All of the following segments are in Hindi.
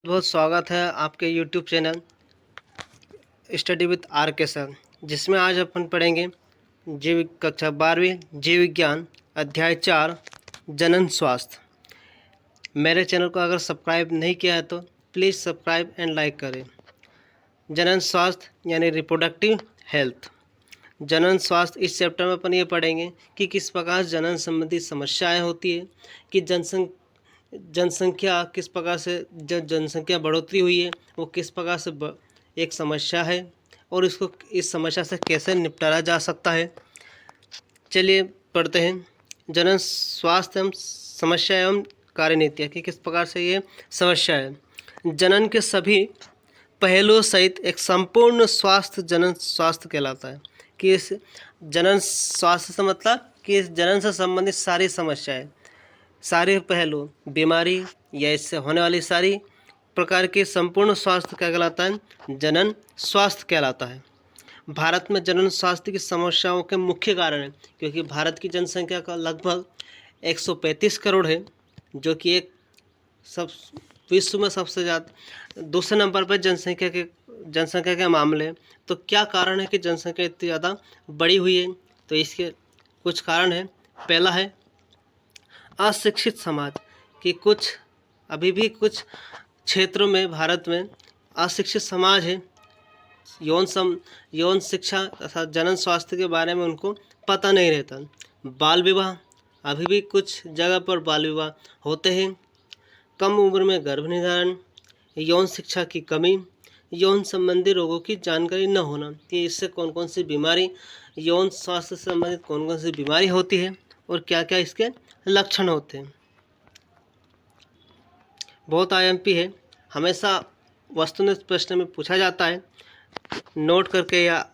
बहुत स्वागत है आपके YouTube channel study with R K sir, जिसमें आज अपन पढ़ेंगे जीव कक्षा 12वीं जीव विज्ञान अध्याय 4 जनन स्वास्थ्य। मेरे चैनल को अगर सब्सक्राइब नहीं किया है तो प्लीज़ सब्सक्राइब एंड लाइक करें। जनन स्वास्थ्य यानी रिप्रोडक्टिव हेल्थ। जनन स्वास्थ्य इस चैप्टर में अपन ये पढ़ेंगे कि किस प्रकार जनन संबंधी समस्याएं होती है, कि जनसंख्या किस प्रकार से जो जनसंख्या बढ़ोतरी हुई है वो किस प्रकार से एक समस्या है और इसको इस समस्या से कैसे निपटारा जा सकता है। चलिए पढ़ते हैं। जनन स्वास्थ्य एवं समस्या एवं कार्यनीतियाँ कि किस प्रकार से ये समस्या है। जनन के सभी पहलुओं सहित एक संपूर्ण स्वास्थ्य जनन स्वास्थ्य कहलाता है। कि इस जनन स्वास्थ्य से मतलब कि इस जनन से संबंधित सारी समस्याएं, सारे पहलू, बीमारी या इससे होने वाली सारी प्रकार के संपूर्ण स्वास्थ्य क्या कहलाता है? जनन स्वास्थ्य कहलाता है। भारत में जनन स्वास्थ्य की समस्याओं के मुख्य कारण है, क्योंकि भारत की जनसंख्या का लगभग 135 करोड़ है, जो कि एक सब विश्व में सबसे ज़्यादा दूसरे नंबर पर जनसंख्या के मामले। तो क्या कारण है कि जनसंख्या इतनी ज़्यादा बढ़ी हुई है? तो इसके कुछ कारण हैं। पहला है अशिक्षित समाज, कि अभी भी कुछ क्षेत्रों में भारत में अशिक्षित समाज है। यौन शिक्षा तथा जनन स्वास्थ्य के बारे में उनको पता नहीं रहता। बाल विवाह, अभी भी कुछ जगह पर बाल विवाह होते हैं। कम उम्र में गर्भ निर्धारण, यौन शिक्षा की कमी, यौन संबंधी रोगों की जानकारी न होना कि इससे कौन कौन सी बीमारी, यौन स्वास्थ्य से संबंधित कौन कौन सी बीमारी होती है और क्या क्या इसके लक्षण होते हैं। बहुत आईएमपी है, हमेशा वस्तुनिष्ठ प्रश्न में पूछा जाता है। नोट करके या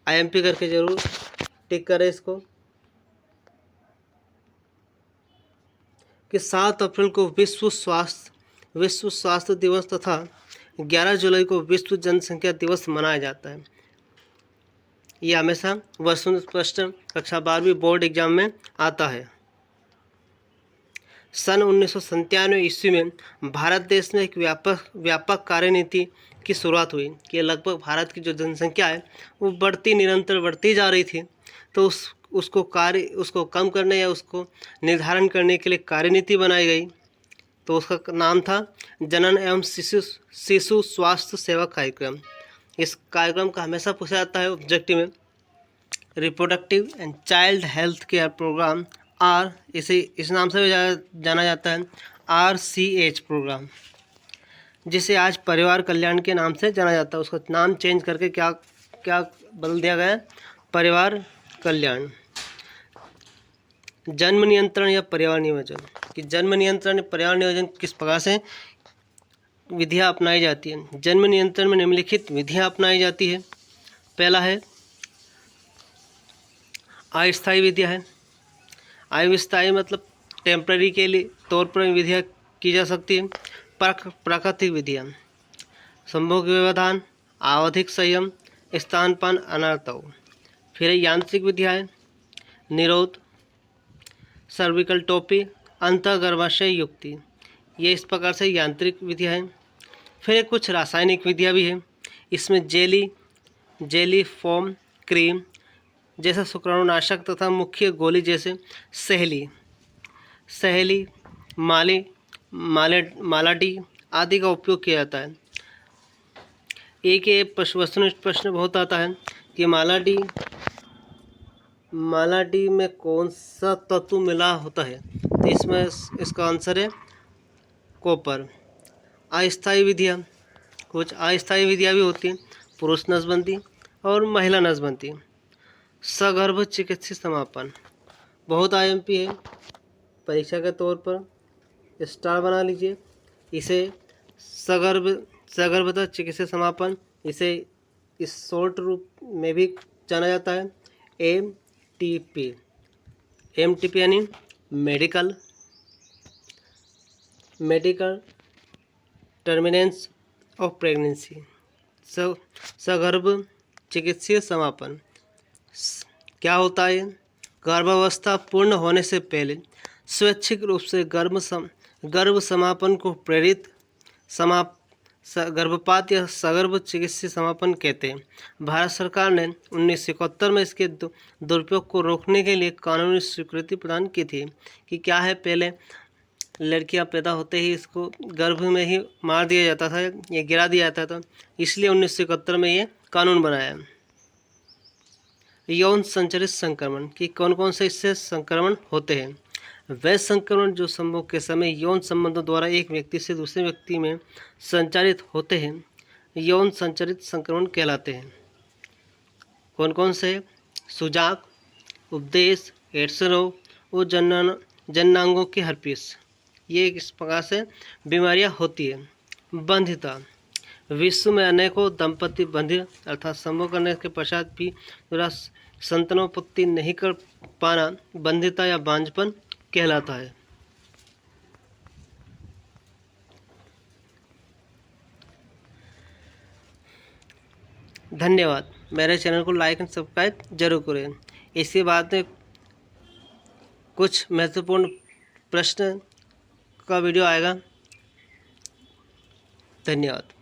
आईएमपी करके जरूर टिक करें इसको। कि 7 अप्रैल को विश्व स्वास्थ्य दिवस तथा 11 जुलाई को विश्व जनसंख्या दिवस मनाया जाता है। यह हमेशा वस्तुनिष्ठ प्रश्न कक्षा 12वीं बोर्ड एग्जाम में आता है। सन 1997 ईस्वी में भारत देश में एक व्यापक कार्यनीति की शुरुआत हुई कि लगभग भारत की जो जनसंख्या है वो निरंतर बढ़ती जा रही थी। तो उसको कम करने या उसको निर्धारण करने के लिए कार्यनीति बनाई गई। तो उसका नाम था जनन एवं शिशु स्वास्थ्य सेवा कार्यक्रम। इस कार्यक्रम का हमेशा पूछा जाता है ऑब्जेक्टिव में। Reproductive and child health care programme इस नाम से भी जाना जाता है, RCH प्रोग्राम, जिसे आज परिवार कल्याण के नाम से जाना जाता है। उसका नाम चेंज करके क्या बदल दिया गया है? परिवार कल्याण। जन्म नियंत्रण या परिवार नियोजन, कि जन्म नियंत्रण या परिवार नियोजन किस प्रकार से विधियाँ अपनाई जाती है। जन्म नियंत्रण में निम्नलिखित विधियाँ अपनाई जाती है। पहला है अस्थायी विधियाँ है। अस्थायी मतलब टेम्पररी के लिए तौर पर विधियाँ की जा सकती है। प्राकृतिक विधियाँ, संभोग व्यवधान, आवधिक संयम, स्तनपान अनार्तव। फिर यांत्रिक विधियाँ है, निरोध, सर्विकल टोपी, अंतःगर्भाशय युक्ति। ये इस प्रकार से यांत्रिक विधियाँ हैं। फिर कुछ रासायनिक विधियाँ भी हैं। इसमें जेली फोम, क्रीम जैसा शुक्राणुनाशक तथा मुख्य गोली जैसे सहेली, मालाडी आदि का उपयोग किया जाता है। एक वस्तुनिष्ठ प्रश्न बहुत आता है कि मालाडी में कौन सा तत्व मिला होता है? तो इसमें इसका आंसर है कॉपर। अस्थायी विधियाँ, कुछ अस्थायी विधियाँ भी होती हैं, पुरुष नसबंदी और महिला नसबंदी। सगर्भ चिकित्सीय समापन, बहुत आईएमपी है, परीक्षा के तौर पर स्टार बना लीजिए इसे। सगर्भता चिकित्सीय समापन, इसे इस शॉर्ट रूप में भी जाना जाता है MTP यानी मेडिकल टर्मिनेंस ऑफ प्रेगनेंसी। सगर्भ चिकित्सीय समापन क्या होता है? गर्भावस्था पूर्ण होने से पहले स्वैच्छिक रूप से गर्भ समापन को गर्भपात या सगर्भ चिकित्सा समापन कहते हैं। भारत सरकार ने 1971 में इसके दुरुपयोग को रोकने के लिए कानूनी स्वीकृति प्रदान की थी कि क्या है, पहले लड़कियां पैदा होते ही इसको गर्भ में ही मार दिया जाता था या गिरा दिया जाता था, इसलिए 1971 में ये कानून बनाया। यौन संचारित संक्रमण कि कौन कौन से इससे संक्रमण होते हैं। वह संक्रमण जो संभोग के समय यौन संबंधों द्वारा एक व्यक्ति से दूसरे व्यक्ति में संचारित होते हैं, यौन संचारित संक्रमण कहलाते हैं। कौन कौन से? सुजाक, उपदेश, एड्स रोग और जननांगों की हर्पीस, ये इस प्रकार से बीमारियां होती है। बंधिता, विश्व में अनेकों दंपति बंधित अर्थात संभोग करने के पश्चात भी पूरा संतानोत्पत्ति नहीं कर पाना बंधिता या बांझपन कहलाता है। धन्यवाद। मेरे चैनल को लाइक एंड सब्सक्राइब जरूर करें। इसके बाद में कुछ महत्वपूर्ण प्रश्न का वीडियो आएगा। धन्यवाद।